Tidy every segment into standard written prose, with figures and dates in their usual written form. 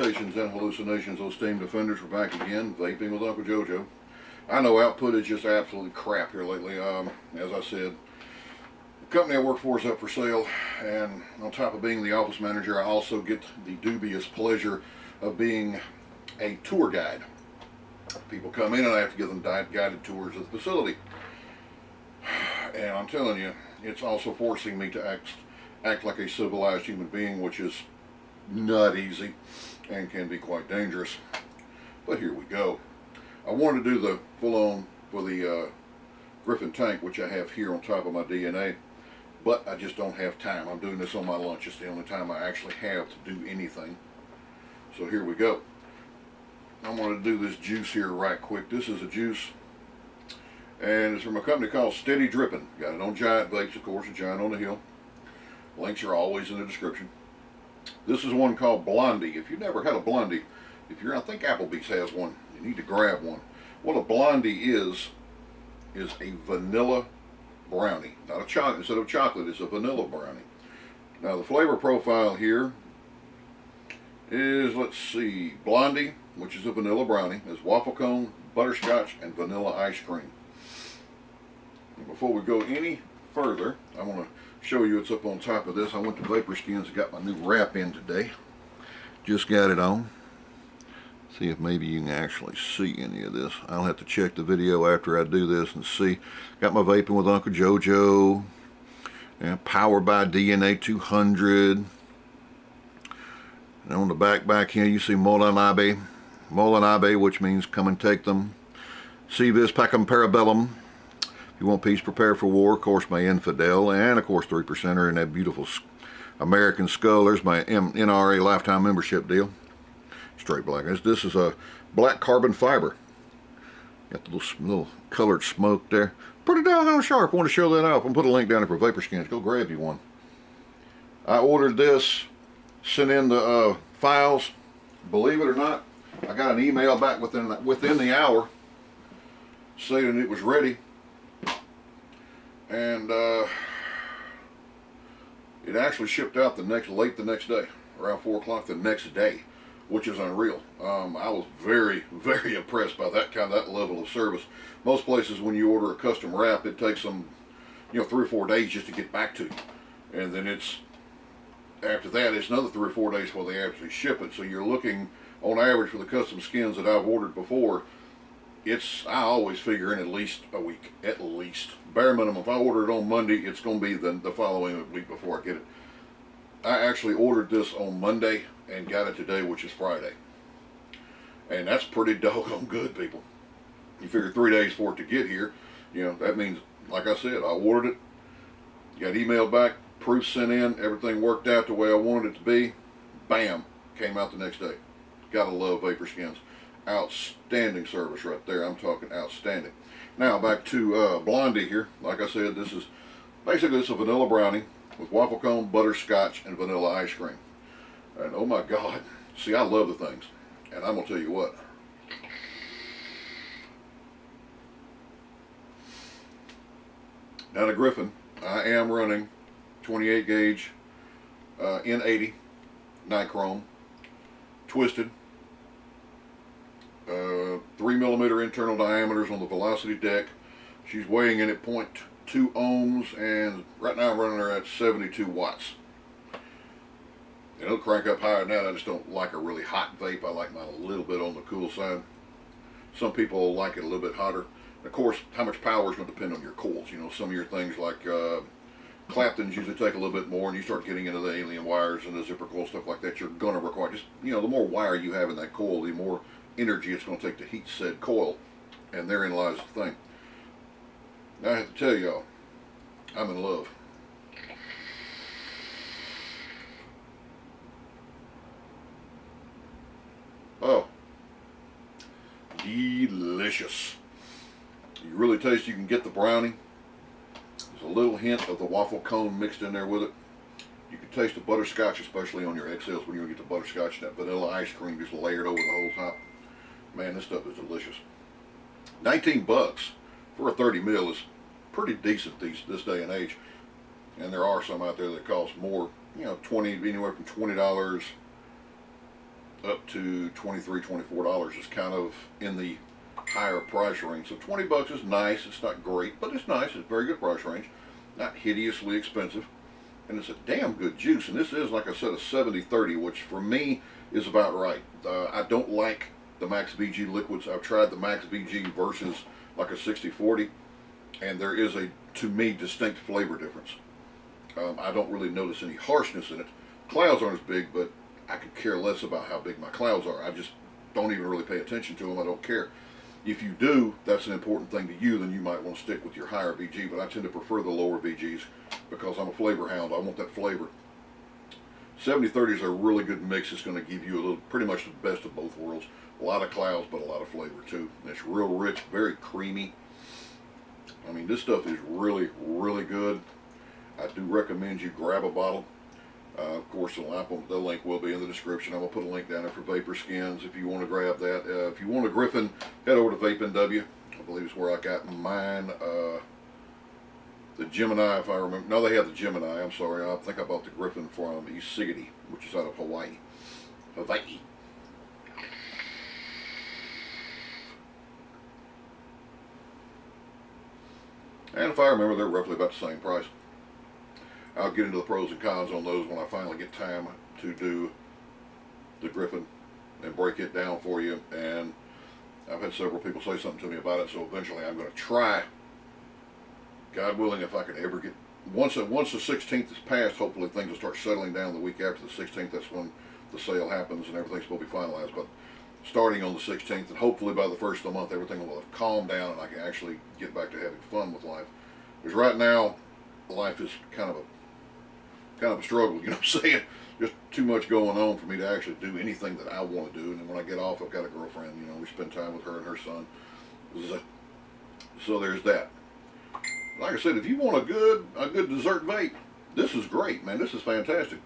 Salutations and hallucinations, those steamed offenders. We're back again, vaping with Uncle JoeJoe. I know output is just absolutely crap here lately. As I said, the company I work for is up for sale, and on top of being the office manager, I also get the dubious pleasure of being a tour guide. People come in and I have to give them guided tours of the facility. And I'm telling you, it's also forcing me to act like a civilized human being, which is not easy and can be quite dangerous. But here we go. I wanted to do the full-on for the Drippin tank, which I have here on top of my DNA, but I just don't have time. I'm doing this on my lunch. It's the only time I actually have to do anything. So here we go. I'm going to do this juice here right quick. This is a juice, and it's from a company called Steady Drippin. Got it on Giant Vapes, of course, a Giant on the Hill. Links are always in the description. This is one called Blondie. If you've never had a Blondie, I think Applebee's has one, you need to grab one. What a Blondie is a vanilla brownie. Not a chocolate. Instead of chocolate, it's a vanilla brownie. Now the flavor profile here is, let's see, Blondie, which is a vanilla brownie, is waffle cone, butterscotch, and vanilla ice cream. And before we go any further, I want to show you what's up on top of this. I went to Vapor Skins and got my new wrap in today. Just got it on. See if maybe you can actually see any of this. I'll have to check the video after I do this and see. Got my vaping with Uncle JoeJoe. And powered by DNA 200. And on the back here you see Molanabe. Molanabe, which means come and take them. Si vis pacem parabellum. You want peace, prepare for war. Of course, my infidel, and of course 3%er in that beautiful American skull. There's my NRA lifetime membership deal. Straight black. This is a black carbon fiber. Got the little colored smoke there. Pretty doggone sharp. I want to show that off. I'm gonna put a link down there for Vapor Skins. Go grab you one. I ordered this, sent in the files. Believe it or not, I got an email back within the hour saying it was ready. And it actually shipped out late the next day, around 4 o'clock the next day, which is unreal. I was very, very impressed by that level of service. Most places, when you order a custom wrap, it takes them, 3 or 4 days just to get back to you, and then after that it's another 3 or 4 days before they actually ship it. So you're looking, on average, for the custom skins that I've ordered before, I always figure in at least a week, at least. Bare minimum, if I order it on Monday, it's going to be the following week before I get it. I actually ordered this on Monday and got it today, which is Friday. And that's pretty doggone good, people. You figure 3 days for it to get here, that means, like I said, I ordered it, got emailed back, proof sent in, everything worked out the way I wanted it to be, bam, came out the next day. Gotta love Vapor Skins. Outstanding service right there. I'm talking outstanding. Now back to Blondie here. Like I said, this is basically a vanilla brownie with waffle cone, butterscotch, and vanilla ice cream. And oh my God, see, I love the things. And I'm gonna tell you what. Now the Griffin, I am running 28 gauge N80 nichrome, twisted. 3mm internal diameters on the velocity deck. She's weighing in at 0.2 ohms, and right now I'm running her at 72 watts. And it'll crank up higher than that. I just don't like a really hot vape. I like mine a little bit on the cool side. Some people like it a little bit hotter. And of course, how much power is going to depend on your coils. Some of your things like Claptons usually take a little bit more, and you start getting into the alien wires and the zipper coil, stuff like that, you're going to require just, the more wire you have in that coil, the more energy it's going to take to heat said coil, and therein lies the thing. Now I have to tell y'all, I'm in love. Oh, delicious. You really taste, you can get the brownie. There's a little hint of the waffle cone mixed in there with it. You can taste the butterscotch, especially on your XLs when you get the butterscotch and that vanilla ice cream just layered over the whole top. Man, this stuff is delicious. 19 bucks for a 30 mil is pretty decent this day and age. And there are some out there that cost more, anywhere from $20 up to $23, $24 is kind of in the higher price range. So 20 bucks is nice. It's not great, but it's nice. It's a very good price range. Not hideously expensive. And it's a damn good juice. And this is, like I said, a 70-30, which for me is about right. I don't like the Max VG liquids. I've tried the Max VG versus like a 60-40, and there is a, to me, distinct flavor difference. I don't really notice any harshness in it. Clouds aren't as big, but I could care less about how big my clouds are. I just don't even really pay attention to them. I don't care. If you do, that's an important thing to you, then you might want to stick with your higher VG, but I tend to prefer the lower VGs because I'm a flavor hound. I want that flavor. 70-30 is a really good mix. It's going to give you a little, pretty much the best of both worlds. A lot of clouds, but a lot of flavor too. And it's real rich, very creamy. I mean, this stuff is really, really good. I do recommend you grab a bottle. Of course, the link will be in the description. I'm going to put a link down there for Vapor Skins if you want to grab that. If you want a Griffin, head over to Vapin W. I believe it's where I got mine. The Gemini, if I remember. No, they have the Gemini. I'm sorry. I think I bought the Griffin from Isigity, which is out of Hawaii. Hawaii. And if I remember, they're roughly about the same price. I'll get into the pros and cons on those when I finally get time to do the Griffin and break it down for you. And I've had several people say something to me about it, so eventually I'm going to try, God willing, if I can ever get, once the 16th is passed, hopefully things will start settling down the week after the 16th. That's when the sale happens and everything's supposed to be finalized. But starting on the 16th, and hopefully by the first of the month, everything will have calmed down and I can actually get back to having fun with life. Because right now, life is kind of a struggle, you know what I'm saying? Just too much going on for me to actually do anything that I want to do. And then when I get off, I've got a girlfriend, you know, we spend time with her and her son. So there's that. Like I said, if you want a good dessert vape, this is great, man. This is fantastic.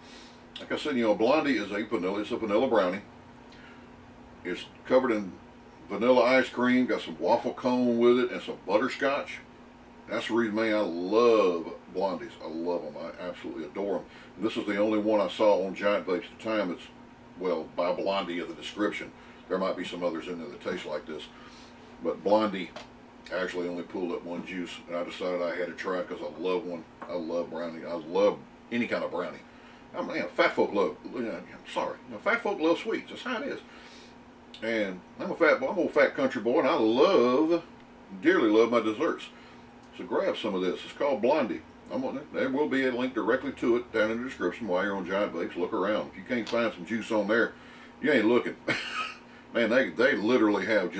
Like I said, you know, Blondie is it's a vanilla brownie. It's covered in vanilla ice cream, got some waffle cone with it, and some butterscotch. That's the reason, man, I love Blondies. I love them. I absolutely adore them. And this is the only one I saw on Giant Vapes at the time. It's, well, by Blondie in the description. There might be some others in there that taste like this. But Blondie actually only pulled up one juice, and I decided I had to try it because I love one. I love brownie. I love any kind of brownie. I mean, fat folk love, sorry, fat folk love sweets. That's how it is. And I'm an old fat country boy, and I dearly love my desserts. So grab some of this. It's called Blondie. There will be a link directly to it down in the description while you're on Giant Vapes. Look around. If you can't find some juice on there, you ain't looking. Man, they literally have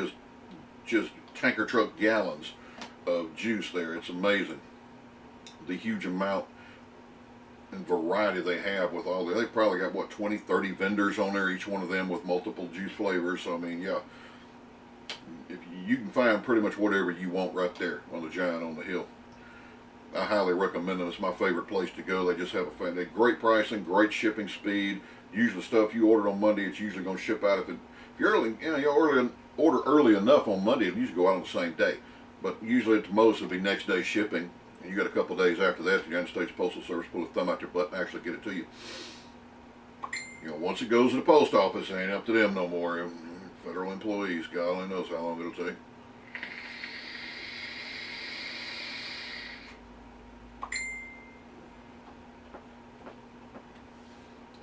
just tanker truck gallons of juice there. It's amazing. The huge amount and variety they have with all they probably got, what, 20, 30 vendors on there, each one of them with multiple juice flavors. So, I mean, yeah. If you can find pretty much whatever you want right there on the Giant on the Hill. I highly recommend them. It's my favorite place to go. They just have a great pricing, great shipping speed. Usually stuff you ordered on Monday, it's usually going to ship out. If you're early, you order early enough on Monday, it'll usually go out on the same day. But usually at the most it'll be next day shipping. And you got a couple days after that, the United States Postal Service pull a thumb out your butt and actually get it to you. You know, once it goes to the post office, it ain't up to them no more. Federal employees, God only knows how long it'll take.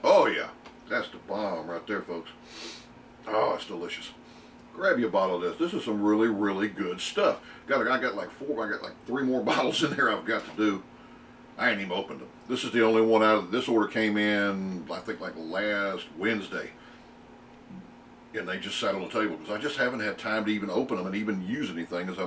Oh yeah, that's the bomb right there, folks. Oh, it's delicious. Grab you a bottle of this. This is some really, really good stuff. I got like 3 more bottles in there I've got to do. I ain't even opened them. This is the only one out of this order came in, I think, like last Wednesday. And they just sat on the table because I just haven't had time to even open them and even use anything because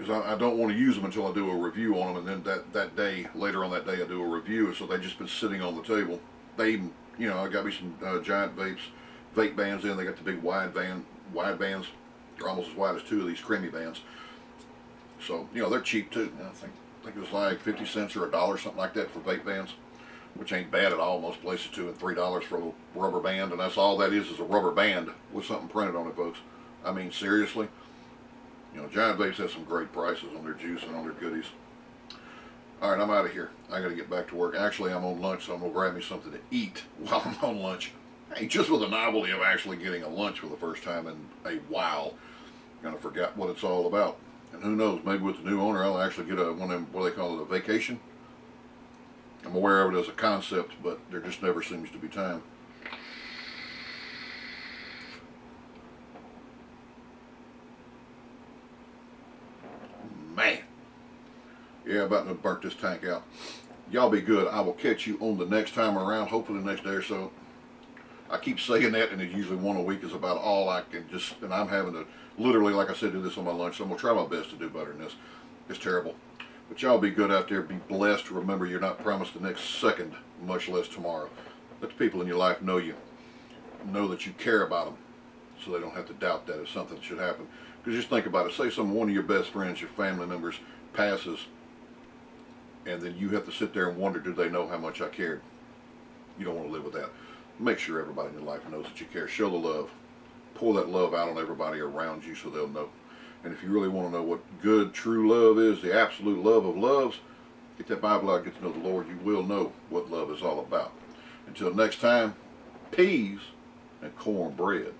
I don't want to use them until I do a review on them, and then that day, later on that day, I do a review. So they've just been sitting on the table. They even, you know, I got me some Giant Vapes vape bands in. They got the big wide bands. They're almost as wide as 2 of these creamy bands. So, you know, they're cheap too. I think it was like 50 cents or $1, something like that for vape bands, which ain't bad at all. Most places $2 and $3 for a little rubber band, and that's all that is a rubber band with something printed on it, folks. I mean, seriously. You know, Giant Vapes has some great prices on their juice and on their goodies. Alright, I'm out of here. I gotta get back to work. Actually, I'm on lunch, so I'm gonna grab me something to eat while I'm on lunch. Hey, just with the novelty of actually getting a lunch for the first time in a while, kind of forgot what it's all about. And who knows, maybe with the new owner, I'll actually get one of them, what do they call it, a vacation. I'm aware of it as a concept, but there just never seems to be time. Man. Yeah, about to burnt this tank out. Y'all be good. I will catch you on the next time around, hopefully the next day or so. I keep saying that, and it's usually one a week is about all I can just, and I'm having to literally, like I said, do this on my lunch, so I'm going to try my best to do better than this. It's terrible. But y'all be good out there. Be blessed. Remember, you're not promised the next second, much less tomorrow. Let the people in your life know you. Know that you care about them, so they don't have to doubt that if something should happen. Because just think about it. Say one of your best friends, your family members, passes, and then you have to sit there and wonder, do they know how much I cared? You don't want to live with that. Make sure everybody in your life knows that you care. Show the love. Pour that love out on everybody around you so they'll know. And if you really want to know what good, true love is, the absolute love of loves, get that Bible out, get to know the Lord. You will know what love is all about. Until next time, peas and cornbread.